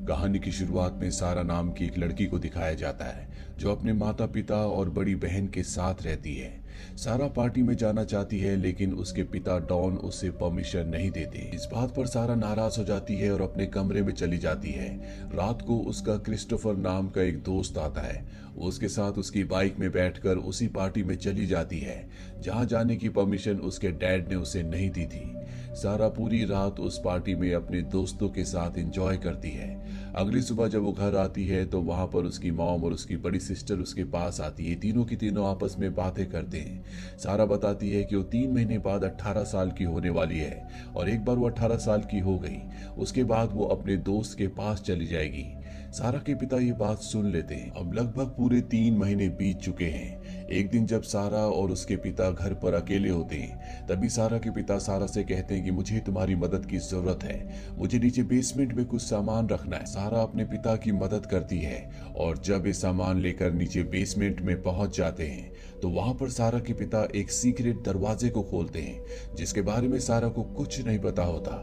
कहानी की शुरुआत में सारा नाम की एक लड़की को दिखाया जाता है जो अपने माता पिता और बड़ी बहन के साथ रहती है। सारा पार्टी में जाना चाहती है लेकिन उसके पिता डॉन उसे परमिशन नहीं देते। इस बात पर सारा नाराज हो जाती है और अपने कमरे में चली जाती है। रात को उसका क्रिस्टोफर नाम का एक दोस्त आता है। वो उसके साथ उसकी बाइक में बैठकर उसी पार्टी में चली जाती है जहां जाने की परमिशन उसके डैड ने उसे नहीं दी थी। सारा पूरी रात उस पार्टी में अपने दोस्तों के साथ एंजॉय करती है। अगली सुबह जब वो घर आती है तो वहां पर उसकी मॉम और उसकी बड़ी सिस्टर उसके पास आती है। तीनों की तीनों आपस में बातें करते हैं। सारा बताती है कि वो 3 महीने बाद 18 साल की होने वाली है और एक बार वो 18 साल की हो गई उसके बाद वो अपने दोस्त के पास चली जाएगी। सारा के पिता ये बात सुन लेते हैं। अब लगभग पूरे 3 महीने बीत चुके हैं। एक दिन जब सारा और उसके पिता घर पर अकेले होते हैं तभी सारा के पिता सारा से कहते हैं कि मुझे तुम्हारी मदद की जरूरत है, मुझे नीचे बेसमेंट में कुछ सामान रखना है। सारा अपने पिता की मदद करती है और जब ये सामान लेकर नीचे बेसमेंट में पहुंच जाते हैं तो वहां पर सारा के पिता एक सीक्रेट दरवाजे को खोलते हैं जिसके बारे में सारा को कुछ नहीं पता होता।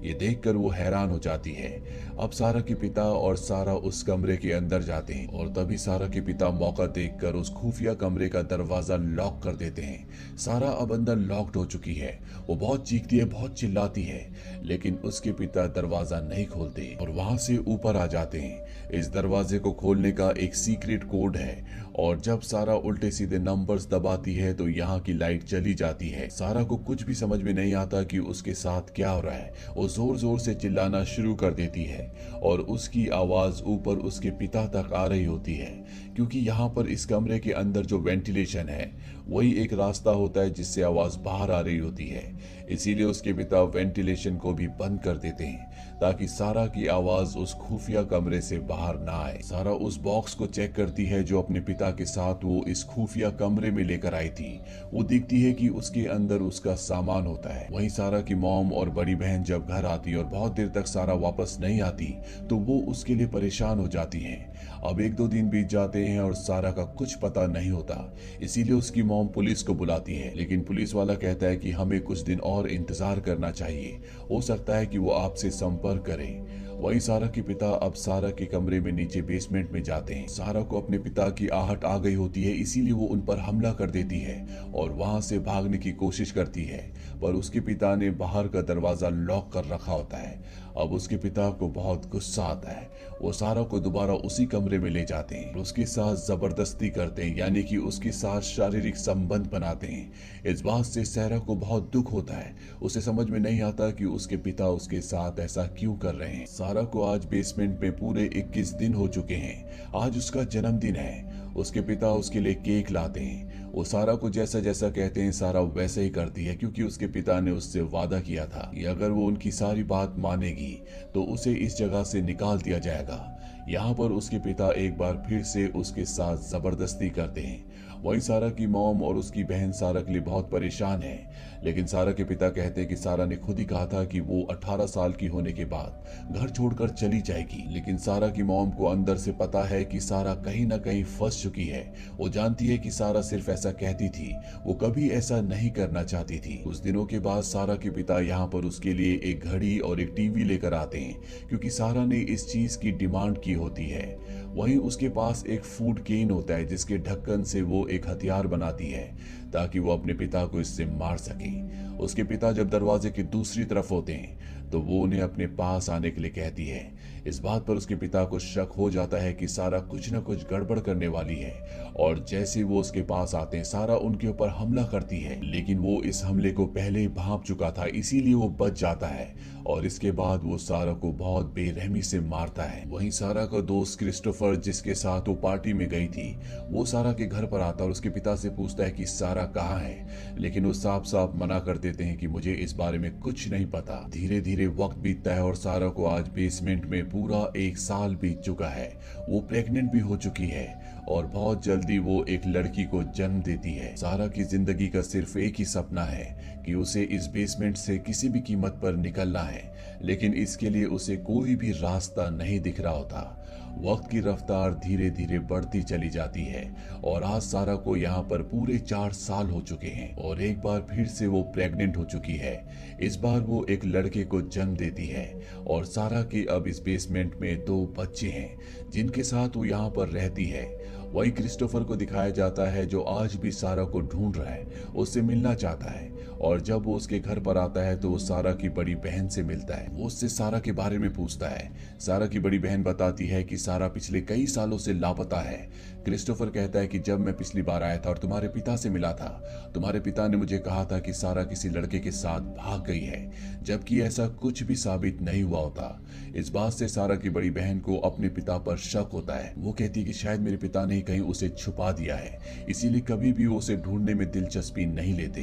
ये देखकर वो हैरान हो जाती है। अब सारा के पिता और सारा उस कमरे के अंदर जाते हैं और तभी सारा के पिता मौका देखकर उस खुफिया कमरे का दरवाजा लॉक कर देते हैं। सारा अब अंदर लॉक्ड हो चुकी है। वो बहुत चीखती है, बहुत चिल्लाती है, लेकिन उसके पिता दरवाजा नहीं खोलते और वहां से ऊपर आ जाते हैं। इस दरवाजे को खोलने का एक सीक्रेट कोड है और जब सारा उल्टे सीधे नंबर्स दबाती है तो यहाँ की लाइट चली जाती है। सारा को कुछ भी समझ में नहीं आता कि उसके साथ क्या हो रहा है। वो जोर जोर से चिल्लाना शुरू कर देती है और उसकी आवाज ऊपर उसके पिता तक आ रही होती है क्योंकि यहाँ पर इस कमरे के अंदर जो वेंटिलेशन है वही एक रास्ता होता है जिससे आवाज बाहर आ रही होती है। इसीलिए उसके पिता वेंटिलेशन को भी बंद कर देते हैं ताकि सारा की आवाज उस खुफिया कमरे से बाहर ना आए। सारा उस बॉक्स को चेक करती है जो अपने पिता के साथ वो इस खुफिया कमरे में लेकर आई थी। वो देखती है कि उसके अंदर उसका सामान होता है। वहीं सारा की मॉम और बड़ी बहन जब घर आती और बहुत देर तक सारा वापस नहीं आती तो वो उसके लिए परेशान हो जाती हैं। अब 1-2 दिन बीत जाते हैं और सारा का कुछ पता नहीं होता। इसीलिए उसकी मॉम पुलिस को बुलाती है, लेकिन पुलिस वाला कहता है कि हमें कुछ दिन और इंतजार करना चाहिए, हो सकता है कि वो आपसे संपर्क करें। वहीं सारा के पिता अब सारा के कमरे में नीचे बेसमेंट में जाते हैं। सारा को अपने पिता की आहट आ गई होती है, इसीलिए वो उन पर हमला कर देती है और वहां से भागने की कोशिश करती है, पर उसके पिता ने बाहर का दरवाजा लॉक कर रखा होता है। अब उसके पिता को बहुत गुस्सा आता है। वो सारा को दोबारा उसी कमरे में ले जाते हैं, उसके साथ जबरदस्ती करते हैं, यानी कि उसके साथ शारीरिक संबंध बनाते हैं। इस बात से सारा को बहुत दुख होता है। उसे समझ में नहीं आता कि उसके पिता उसके साथ ऐसा क्यों कर रहे हैं। सारा को आज बेसमेंट में पूरे 21 दिन हो चुके हैं। आज उसका जन्मदिन है। उसके पिता उसके लिए केक लाते हैं। वो सारा को जैसा जैसा कहते हैं सारा वैसे ही करती है क्योंकि उसके पिता ने उससे वादा किया था कि अगर वो उनकी सारी बात मानेगी तो उसे इस जगह से निकाल दिया जाएगा। यहाँ पर उसके पिता एक बार फिर से उसके साथ जबरदस्ती करते हैं। वहीं सारा की मॉम और उसकी बहन सारा के लिए बहुत परेशान है, लेकिन सारा के पिता कहते हैं कि सारा ने खुद ही कहा था कि वो 18 साल की होने के बाद घर छोड़कर चली जाएगी। लेकिन सारा की मॉम को अंदर से पता है कि सारा कहीं ना कहीं फंस चुकी है। वो जानती है कि सारा सिर्फ ऐसा कहती थी, वो कभी ऐसा नहीं करना चाहती थी। कुछ दिनों के बाद सारा के पिता यहाँ पर उसके लिए एक घड़ी और एक टीवी लेकर आते हैं क्योंकि सारा ने इस चीज की डिमांड की होती है। वहीं उसके पास एक फूड केन होता है जिसके ढक्कन से वो एक हथियार बनाती है ताकि वो अपने पिता को इससे मार सके। उसके पिता जब दरवाजे की दूसरी तरफ होते हैं तो वो उन्हें अपने पास आने के लिए कहती है। इस बात पर उसके पिता को शक हो जाता है कि सारा कुछ न कुछ गड़बड़ करने वाली है और जैसे वो उसके पास आते हैं सारा उनके ऊपर हमला करती है, लेकिन वो इस हमले को पहले ही भांप चुका था, इसीलिए वो बच जाता है और इसके बाद वो सारा को बहुत बेरहमी से मारता है। वहीं सारा का दोस्त क्रिस्टोफर जिसके साथ वो पार्टी में गई थी वो सारा के घर पर आता और उसके पिता से पूछता है कि सारा कहाँ है, लेकिन वो साफ साफ मना कर देते हैं कि मुझे इस बारे में कुछ नहीं पता। धीरे धीरे वक्त बीतता है और सारा को आज बेसमेंट में पूरा 1 साल बीत चुका है। वो प्रेग्नेंट भी हो चुकी है और बहुत जल्दी वो एक लड़की को जन्म देती है। सारा की जिंदगी का सिर्फ एक ही सपना है कि उसे इस बेसमेंट से किसी भी कीमत पर निकलना है, लेकिन इसके लिए उसे कोई भी रास्ता नहीं दिख रहा होता। वक्त की रफ्तार धीरे धीरे बढ़ती चली जाती है और आज सारा को यहाँ पर पूरे 4 साल हो चुके हैं और एक बार फिर से वो प्रेग्नेंट हो चुकी है। इस बार वो एक लड़के को जन्म देती है और सारा के अब इस बेसमेंट में 2 बच्चे हैं जिनके साथ वो यहाँ पर रहती है। वही क्रिस्टोफर को दिखाया जाता है जो आज भी सारा को ढूंढ रहा है, उससे मिलना चाहता है और जब वो उसके घर पर आता है तो वो सारा की बड़ी बहन से मिलता है। वो उससे सारा के बारे में पूछता है। सारा की बड़ी बहन बताती है कि सारा पिछले कई सालों से लापता है। क्रिस्टोफर कहता है कि जब मैं पिछली बार आया था और तुम्हारे पिता से मिला था, तुम्हारे पिता ने मुझे कहा था कि सारा किसी लड़के के साथ भाग गई है, जबकि ऐसा कुछ भी साबित नहीं हुआ होता। इस बात से सारा की बड़ी बहन को अपने पिता पर शक होता है। वो कहती है कि शायद मेरे पिता ने कहीं उसे छुपा दिया है, इसीलिए कभी भी वो उसे ढूंढने में दिलचस्पी नहीं लेते।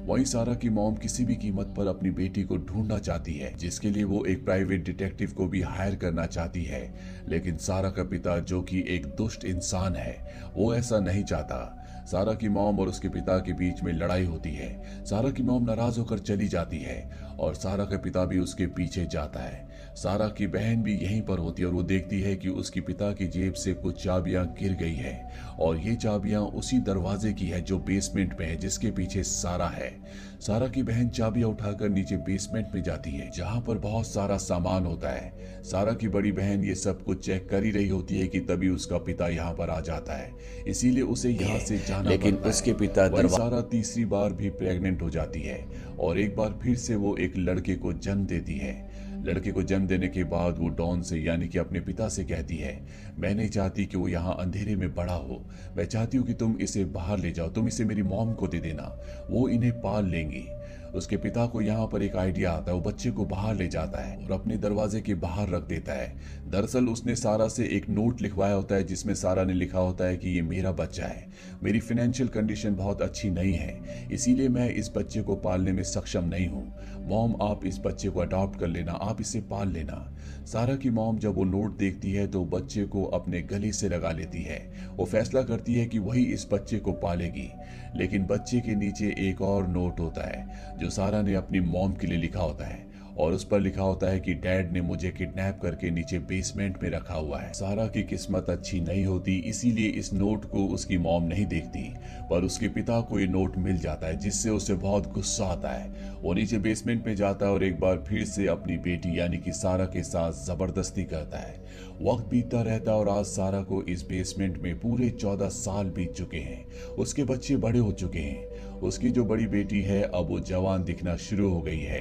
वहीं सारा की मॉम किसी भी कीमत पर अपनी बेटी को ढूंढना चाहती है, जिसके लिए वो एक प्राइवेट डिटेक्टिव को भी हायर करना चाहती है, लेकिन सारा का पिता जो कि एक दुष्ट इंसान है, वो ऐसा नहीं चाहता। सारा की मॉम और उसके पिता के बीच में लड़ाई होती है। सारा की मॉम नाराज होकर चली जाती है और सारा का पिता भी उसके पीछे जाता है। सारा की बहन भी यहीं पर होती है और वो देखती है कि उसके पिता की जेब से कुछ चाबियां गिर गई है और ये चाबियां उसी दरवाजे की है जो बेसमेंट में है, जिसके पीछे सारा है। सारा की बहन चाबियां उठाकर नीचे बेसमेंट में जाती है जहां पर बहुत सारा सामान होता है। सारा की बड़ी बहन ये सब कुछ चेक कर ही रही होती है कि तभी उसका पिता यहाँ पर आ जाता है, इसीलिए उसे यहाँ से जाना लेकिन पड़ता उसके है। पिता वहीं सारा तीसरी बार भी प्रेग्नेंट हो जाती है और एक बार फिर से वो एक लड़के को जन्म देती है। लड़के को जन्म देने के बाद वो डॉन से यानी कि अपने पिता से कहती है, मैं नहीं चाहती कि वो यहाँ अंधेरे में बड़ा हो, मैं चाहती हूँ कि तुम इसे बाहर ले जाओ, तुम इसे मेरी मॉम को दे देना, वो इन्हें पाल लेंगी। उसके पिता को यहाँ पर एक आइडिया आता है। वो बच्चे को बाहर ले जाता है और अपने दरवाजे के बाहर रख देता है। दरअसल उसने सारा से एक नोट लिखवाया होता है जिसमें सारा ने लिखा होता है कि ये मेरा बच्चा है, मेरी फाइनेंशियल कंडीशन बहुत अच्छी नहीं है, इसीलिए मैं इस बच्चे को पालने में सक्षम नहीं हूँ। मॉम, आप इस बच्चे को अडॉप्ट कर लेना, आप इसे पाल लेना। सारा की मॉम जब वो नोट देखती है तो बच्चे को अपने गले से लगा लेती है। वो फैसला करती है कि वही इस बच्चे को पालेगी, लेकिन बच्चे के नीचे एक और नोट होता है जो सारा ने अपनी मॉम के लिए लिखा होता है और उस पर लिखा होता है कि डैड ने मुझे किडनैप करके नीचे बेसमेंट में रखा हुआ है। सारा की किस्मत अच्छी नहीं होती, इसीलिए इस नोट को उसकी मॉम नहीं देखती, पर उसके पिता को ये नोट मिल जाता है जिससे उसे बहुत गुस्सा आता है। वो नीचे बेसमेंट में जाता है और एक बार फिर से अपनी बेटी यानी कि सारा के साथ जबरदस्ती करता है। वक्त बीतता रहता है और आज सारा को इस बेसमेंट में पूरे 14 साल बीत चुके हैं। उसके बच्चे बड़े हो चुके हैं। उसकी जो बड़ी बेटी है अब वो जवान दिखना शुरू हो गई है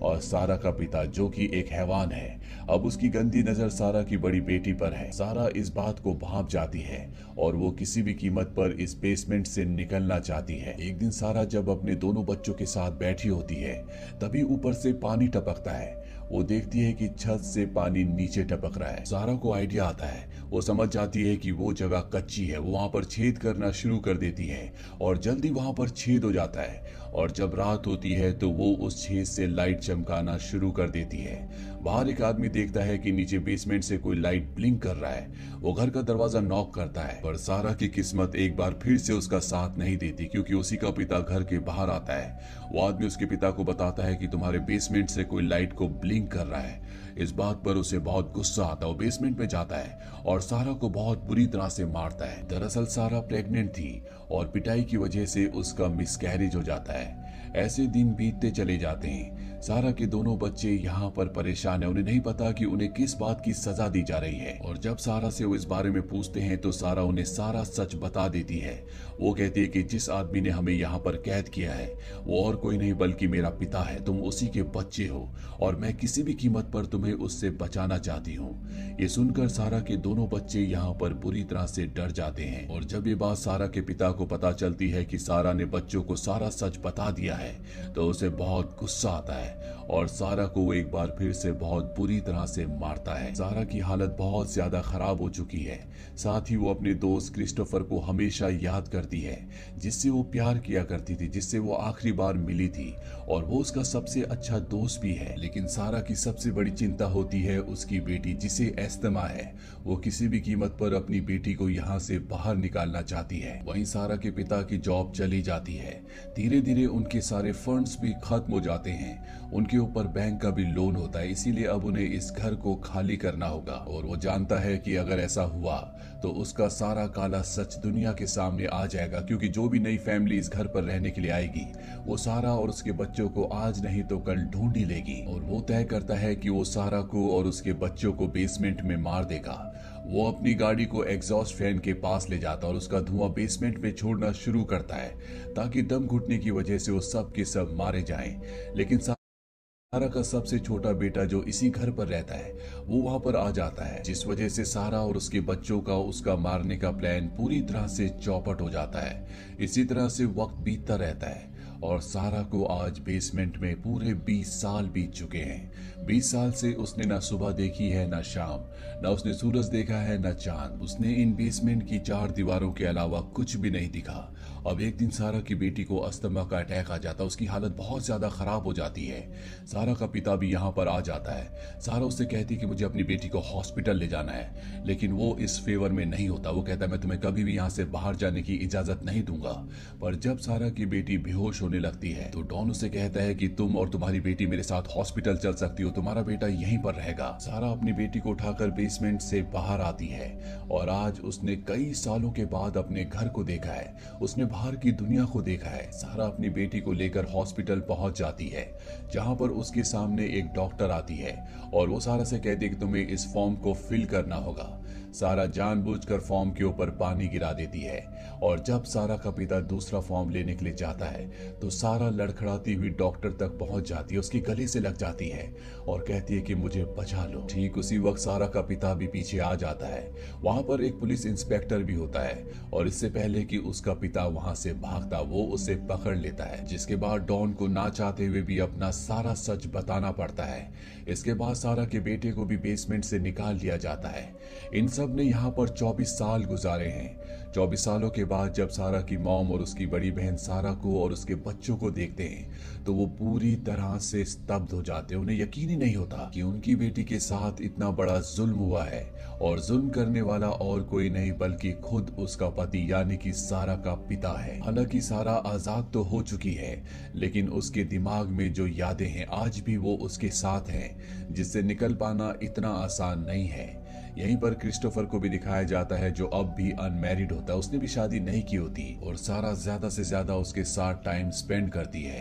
और सारा का पिता जो कि एक हैवान है, अब उसकी गंदी नजर सारा की बड़ी बेटी पर है। सारा इस बात को भांप जाती है और वो किसी भी कीमत पर इस बेसमेंट से निकलना चाहती है। एक दिन सारा जब अपने दोनों बच्चों के साथ बैठी होती है तभी ऊपर से पानी टपकता है। वो देखती है कि छत से पानी नीचे टपक रहा है। सारा को आइडिया आता है, वो समझ जाती है कि वो जगह कच्ची है। वो वहां पर छेद करना शुरू कर देती है और जल्दी वहां पर छेद हो जाता है और जब रात होती है तो वो उस छेद से लाइट चमकाना शुरू कर देती है। बाहर एक आदमी देखता है कि नीचे बेसमेंट से कोई लाइट ब्लिंक कर रहा है। वो घर का दरवाजा नॉक करता है, पर सारा की किस्मत एक बार फिर से उसका साथ नहीं देती क्योंकि उसी का पिता घर के बाहर आता है। वो आदमी उसके पिता को बताता है कि तुम्हारे बेसमेंट से कोई लाइट को ब्लिंक कर रहा है। इस बात पर उसे बहुत गुस्सा आता है। वो बेसमेंट में जाता है और सारा को बहुत बुरी तरह से मारता है। दरअसल सारा प्रेग्नेंट थी और पिटाई की वजह से उसका मिसकैरेज हो जाता है। ऐसे दिन बीतते चले जाते हैं। सारा के दोनों बच्चे यहाँ पर परेशान है। उन्हें नहीं पता कि उन्हें किस बात की सजा दी जा रही है और जब सारा से वो इस बारे में पूछते हैं तो सारा उन्हें सारा सच बता देती है। वो कहती है कि जिस आदमी ने हमें यहाँ पर कैद किया है वो और कोई नहीं बल्कि मेरा पिता है। तुम उसी के बच्चे हो और मैं किसी भी कीमत पर तुम्हें उससे बचाना चाहती हूँ। ये सुनकर सारा के दोनों बच्चे यहाँ पर बुरी तरह से डर जाते हैं और जब ये बात सारा के पिता को पता चलती है कि सारा ने बच्चों को सारा सच बता दिया है तो उसे बहुत गुस्सा आता है। है और सारा को वो एक बार फिर से बहुत बुरी तरह से मारता है। सारा की हालत बहुत ज्यादा खराब हो चुकी है। साथ ही वो अपने दोस्त क्रिस्टोफर को हमेशा याद करती है, जिससे वो प्यार किया करती थी, जिससे वो आखिरी बार मिली थी, और वो उसका सबसे अच्छा दोस्त भी है। लेकिन सारा की सबसे बड़ी चिंता होती है उसकी बेटी, जिसे अस्थमा है। वो किसी भी कीमत पर अपनी बेटी को यहाँ से बाहर निकालना चाहती है। वहीं सारा के पिता की जॉब चली जाती है। धीरे धीरे उनके सारे फंड्स भी खत्म हो जाते हैं। उनके ऊपर बैंक का भी लोन होता है, इसीलिए अब उन्हें इस घर को खाली करना होगा। और वो जानता है कि अगर ऐसा हुआ तो उसका सारा काला सच दुनिया के सामने आ जाएगा, क्योंकि जो भी नई फैमिली इस घर पर रहने के लिए आएगी वो सारा और उसके बच्चों को आज नहीं तो कल ढूंढ ही लेगी। और वो तय करता है कि वो सारा को और उसके बच्चों को बेसमेंट में मार देगा। वो अपनी गाड़ी को एग्जॉस्ट फैन के पास ले जाता और उसका धुआं बेसमेंट में छोड़ना शुरू करता है, ताकि दम घुटने की वजह से वो सब के सब मारे जाएं। लेकिन सारा का सबसे छोटा बेटा जो इसी घर पर रहता है वो वहां पर आ जाता है, जिस वजह से सारा और उसके बच्चों का उसका मारने का प्लान पूरी तरह से चौपट हो जाता है। इसी तरह से वक्त बीतता रहता है और सारा को आज बेसमेंट में पूरे 20 साल बीत चुके हैं। 20 साल से उसने ना सुबह देखी है ना शाम, ना उसने सूरज देखा है ना चांद। उसने इन बेसमेंट की 4 दीवारों के अलावा कुछ भी नहीं दिखा। अब एक दिन सारा की बेटी को अस्थमा का अटैक आ जाता है। उसकी हालत बहुत ज्यादा खराब हो जाती है। सारा का पिता भी यहाँ पर आ जाता है। सारा उससे कहती कि मुझे अपनी बेटी को हॉस्पिटल ले जाना है, लेकिन वो इस फेवर में नहीं होता। वो कहता है मैं तुम्हें कभी भी यहाँ से बाहर जाने की इजाजत नहीं दूंगा। पर जब सारा की बेटी बेहोश होने लगती है तो डॉन उसे कहता है कि तुम और तुम्हारी बेटी मेरे साथ हॉस्पिटल चल सकती हो, तुम्हारा बेटा यहीं पर रहेगा। सारा अपनी बेटी को उठाकर बेसमेंट से बाहर आती है और आज उसने कई सालों के बाद अपने घर को देखा है। उसने बाहर की दुनिया को देखा है। सारा अपनी बेटी को लेकर हॉस्पिटल पहुंच जाती है, जहां पर उसके सामने एक डॉक्टर आती है और वो सारा से कहती है कि तुम्हें इस फॉर्म को फिल करना होगा। सारा जानबूझकर फॉर्म के ऊपर पानी गिरा देती है और जब सारा का पिता दूसरा फॉर्म लेने के लिए जाता है तो सारा लड़खड़ाती हुई डॉक्टर तक पहुंच जाती है, उसके गले से लग जाती है और कहती है कि मुझे बचा लो। ठीक उसी वक्त सारा का पिता भी पीछे आ जाता है। वहां पर एक पुलिस इंस्पेक्टर भी होता है और इससे पहले कि उसका पिता वहां से भागता वो उसे पकड़ लेता है, जिसके बाद डॉन को ना चाहते हुए भी अपना सारा सच बताना पड़ता है। इसके बाद सारा के बेटे को भी बेसमेंट से निकाल लिया जाता है। इन सब ने यहाँ पर 24 साल गुजारे हैं। 24 सालों के बाद जब सारा की मॉम और उसकी बड़ी बहन सारा को और उसके बच्चों को देखते हैं तो वो पूरी तरह से स्तब्ध हो जाते हैं। उन्हें यकीन ही नहीं होता कि उनकी बेटी के साथ इतना बड़ा जुल्म हुआ है, और जुल्म करने वाला और कोई नहीं बल्कि खुद उसका पति यानी कि सारा का पिता है। हालांकि सारा आजाद तो हो चुकी है, लेकिन उसके दिमाग में जो यादें हैं आज भी वो उसके साथ हैं, जिससे निकल पाना इतना आसान नहीं है। यहीं पर क्रिस्टोफर को भी दिखाया जाता है, जो अब भी अनमैरिड होता है। उसने भी शादी नहीं की होती और सारा ज्यादा से ज्यादा उसके साथ टाइम स्पेंड करती है।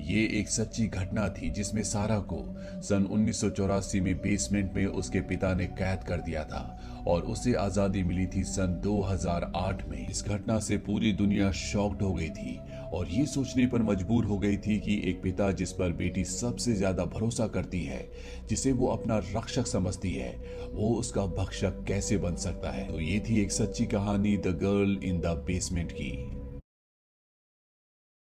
ये एक सच्ची घटना थी जिसमें सारा को सन 1984 में बेसमेंट में उसके पिता ने कैद कर दिया था और उसे आजादी मिली थी सन 2008 में। इस घटना से पूरी दुनिया शॉक्ड हो गई थी और ये सोचने पर मजबूर हो गई थी कि एक पिता जिस पर बेटी सबसे ज्यादा भरोसा करती है, जिसे वो अपना रक्षक समझती है, वो उसका भक्षक कैसे बन सकता है। तो ये थी एक सच्ची कहानी the girl in the basement की।